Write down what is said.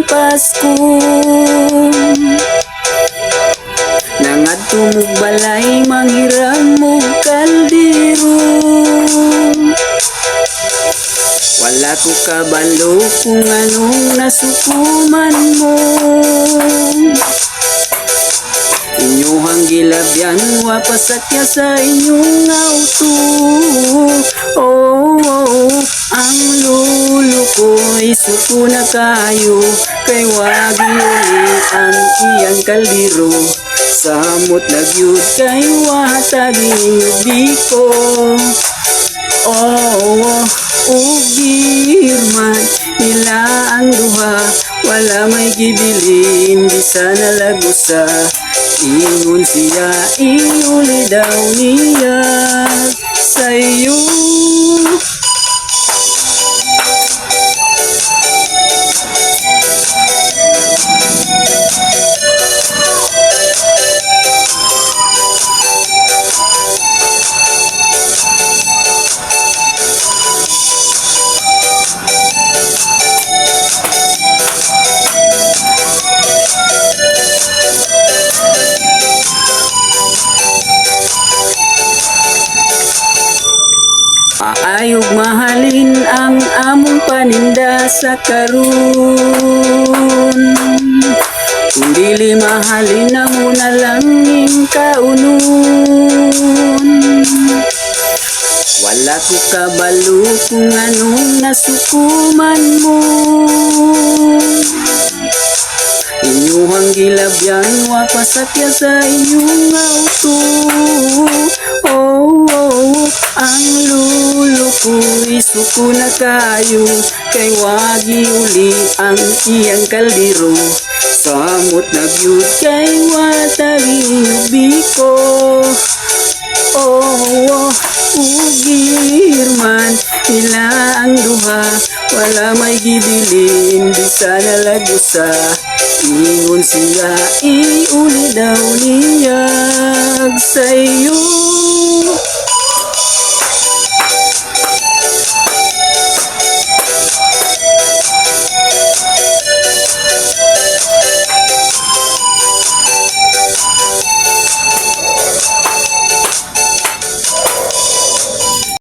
ang Pasko. Nangadto mo balay manghiram mo kaldero. Wala ko kabalo kung anong nasukuman mo. Inyuhang gilabyan wapasakya sa inyong auto. Ang lulo ko'y suko na kayo, kay wagi uli ang iyang kaldero. Samot nagyud kay wataging biko. Ugirman nila ang duha, wala may gibilin, bisa nalagusa. Ingon siya, iuli daw niya sa'yo. Paayog mahalin ang among paninda sa karon. Kung dili mahalin na muna lang ning kaunon. Wala ko kabalo kung anong nasukuman mo. Inyuhang gilabyan wapasakya sa inyong auto. Ang lulo ko'y suko na kayo, kay wagi uli ang iyang kaldero. Samot nagyud kay wataging biko. Ugirman nila ang duha, wala may gibilin, bisa nalagusa. Ingon siya, iuli daw niyag sa'yo.